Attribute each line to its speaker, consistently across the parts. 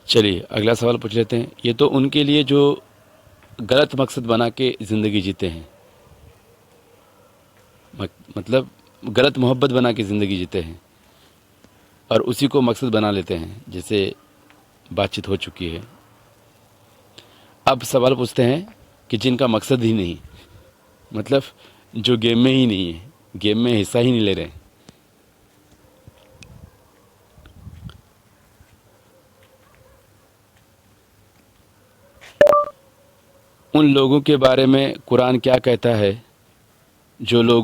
Speaker 1: چلیے اگلا سوال پوچھ لیتے ہیں. یہ تو ان کے لیے جو غلط مقصد بنا کے زندگی جیتے ہیں، مطلب غلط محبت بنا کے زندگی جیتے ہیں اور اسی کو مقصد بنا لیتے ہیں، جیسے بات چیت ہو چکی ہے. اب سوال پوچھتے ہیں کہ جن کا مقصد ہی نہیں، مطلب جو گیم میں ہی نہیں ہے، گیم میں حصہ ہی نہیں لے رہے ہیں. ان لوگوں کے بارے میں قرآن کیا کہتا ہے جو لوگ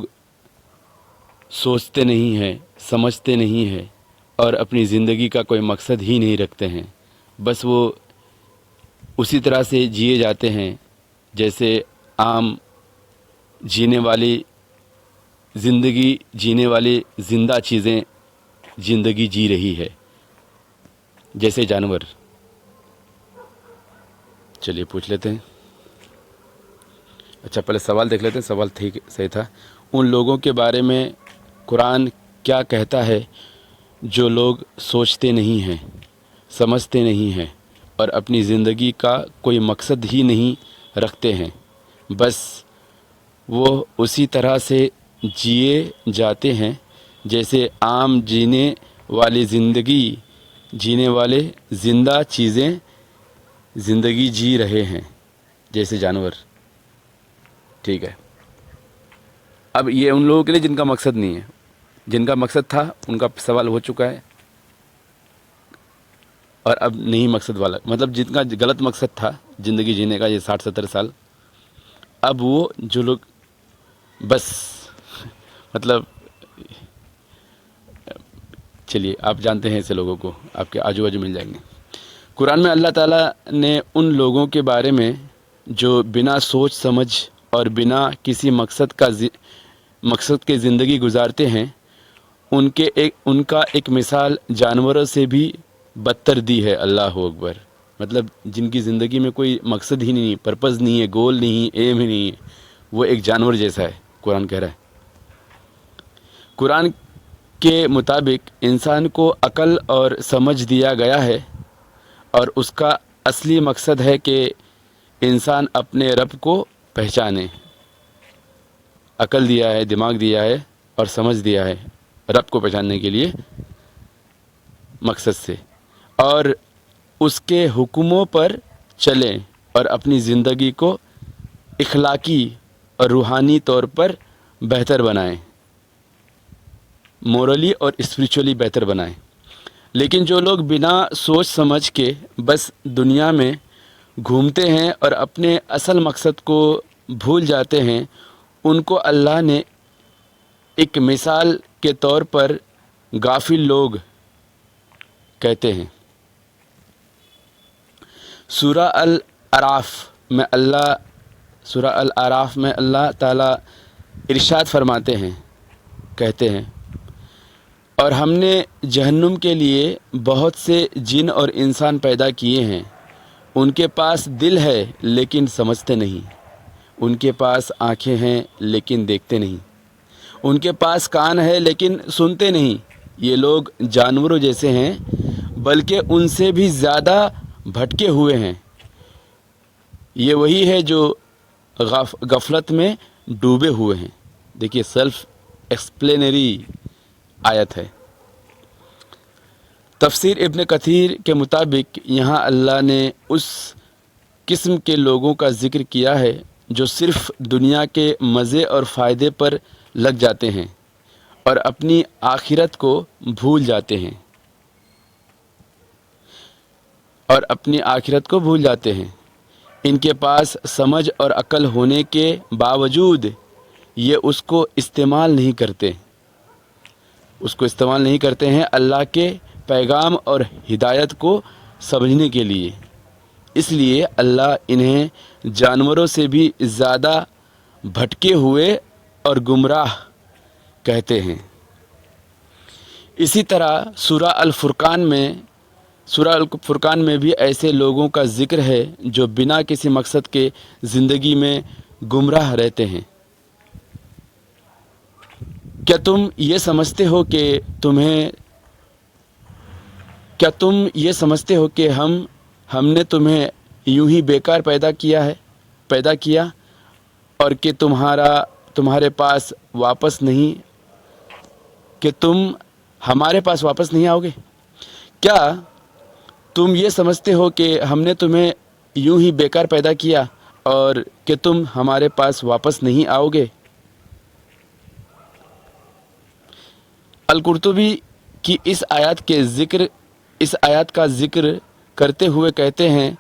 Speaker 1: سوچتے نہیں ہیں، سمجھتے نہیں ہیں اور اپنی زندگی کا کوئی مقصد ہی نہیں رکھتے ہیں، بس وہ اسی طرح سے جیے جاتے ہیں جیسے عام جینے والی زندگی جینے والی زندہ چیزیں زندگی جی رہی ہے، جیسے جانور. چلیے پوچھ لیتے ہیں. اچھا پہلے سوال دیکھ لیتے ہیں. سوال ٹھیک صحیح تھا. ان لوگوں کے بارے میں قرآن کیا کہتا ہے جو لوگ سوچتے نہیں ہیں، سمجھتے نہیں ہیں اور اپنی زندگی کا کوئی مقصد ہی نہیں رکھتے ہیں، بس وہ اسی طرح سے جیے جاتے ہیں جیسے عام جینے والی زندگی جینے والے زندہ چیزیں زندگی جی رہے ہیں، جیسے جانور. ٹھیک ہے. اب یہ ان لوگوں کے لیے جن کا مقصد نہیں ہے. جن کا مقصد تھا ان کا سوال ہو چکا ہے، اور اب نہیں مقصد والا، مطلب جن کا غلط مقصد تھا زندگی جینے کا، یہ 60-70 سال، اب وہ جو لوگ بس مطلب چلیے آپ جانتے ہیں ایسے لوگوں کو، آپ کے آجو باجو مل جائیں گے. قرآن میں اللہ تعالیٰ نے ان لوگوں کے بارے میں جو بنا سوچ سمجھ اور بنا کسی مقصد کے زندگی گزارتے ہیں، ان کا ایک مثال جانوروں سے بھی بدتر دی ہے. اللہ اکبر. مطلب جن کی زندگی میں کوئی مقصد ہی نہیں، پرپز نہیں ہے، گول نہیں، ایم ہی نہیں ہے، وہ ایک جانور جیسا ہے، قرآن کہہ رہا ہے. قرآن کے مطابق انسان کو عقل اور سمجھ دیا گیا ہے، اور اس کا اصلی مقصد ہے کہ انسان اپنے رب کو پہچانے. عقل دیا ہے، دماغ دیا ہے اور سمجھ دیا ہے رب کو پہچاننے کے لیے مقصد سے، اور اس کے حکموں پر چلیں اور اپنی زندگی کو اخلاقی اور روحانی طور پر بہتر بنائیں، مورلی اور اسپریچولی بہتر بنائیں. لیکن جو لوگ بنا سوچ سمجھ کے بس دنیا میں گھومتے ہیں اور اپنے اصل مقصد کو بھول جاتے ہیں، ان کو اللہ نے ایک مثال کے طور پر غافل لوگ کہتے ہیں. سورہ الاعراف میں اللہ تعالیٰ ارشاد فرماتے ہیں، کہتے ہیں، اور ہم نے جہنم کے لیے بہت سے جن اور انسان پیدا کیے ہیں، ان کے پاس دل ہے لیکن سمجھتے نہیں، ان کے پاس آنکھیں ہیں لیکن دیکھتے نہیں، ان کے پاس کان ہے لیکن سنتے نہیں. یہ لوگ جانوروں جیسے ہیں بلکہ ان سے بھی زیادہ بھٹکے ہوئے ہیں. یہ وہی ہے جو غفلت میں ڈوبے ہوئے ہیں. دیکھیے سیلف ایکسپلینری آیت ہے. تفسیر ابن کثیر کے مطابق یہاں اللہ نے اس قسم کے لوگوں کا ذکر کیا ہے جو صرف دنیا کے مزے اور فائدے پر لگ جاتے ہیں اور اپنی آخرت کو بھول جاتے ہیں. ان کے پاس سمجھ اور عقل ہونے کے باوجود یہ اس کو استعمال نہیں کرتے ہیں اللہ کے پیغام اور ہدایت کو سمجھنے کے لیے. اس لیے اللہ انہیں جانوروں سے بھی زیادہ بھٹکے ہوئے اور گمراہ کہتے ہیں. اسی طرح سورہ الفرقان میں بھی ایسے لوگوں کا ذکر ہے جو بنا کسی مقصد کے زندگی میں گمراہ رہتے ہیں. کیا تم یہ سمجھتے ہو کہ ہم ہم نے تمہیں یوں ہی بیکار پیدا کیا اور کہ تمہارے پاس واپس نہیں کہ تم ہمارے پاس واپس نہیں آؤ گے؟ کیا تم یہ سمجھتے ہو کہ ہم نے تمہیں یوں ہی بیکار پیدا کیا اور کہ تم ہمارے پاس واپس نہیں آؤ گے؟ القرطبی کی اس آیت کا ذکر کرتے ہوئے کہتے ہیں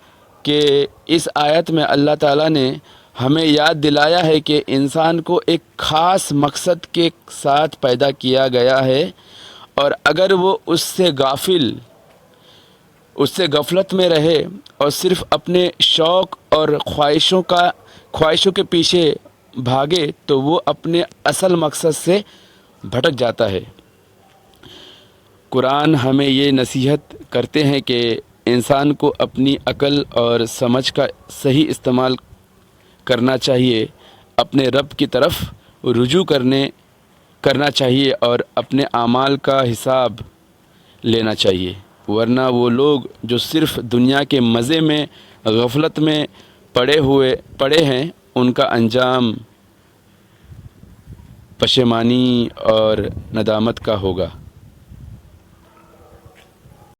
Speaker 1: کہ اس آیت میں اللہ تعالیٰ نے ہمیں یاد دلایا ہے کہ انسان کو ایک خاص مقصد کے ساتھ پیدا کیا گیا ہے، اور اگر وہ اس سے غفلت میں رہے اور صرف اپنے شوق اور خواہشوں کے پیچھے بھاگے تو وہ اپنے اصل مقصد سے بھٹک جاتا ہے۔ قرآن ہمیں یہ نصیحت کرتے ہیں کہ انسان کو اپنی عقل اور سمجھ کا صحیح استعمال کرنا چاہیے، اپنے رب کی طرف رجوع کرنا چاہیے اور اپنے اعمال کا حساب لینا چاہیے، ورنہ وہ لوگ جو صرف دنیا کے مزے میں غفلت میں پڑے ہیں، ان کا انجام پشیمانی اور ندامت کا ہوگا۔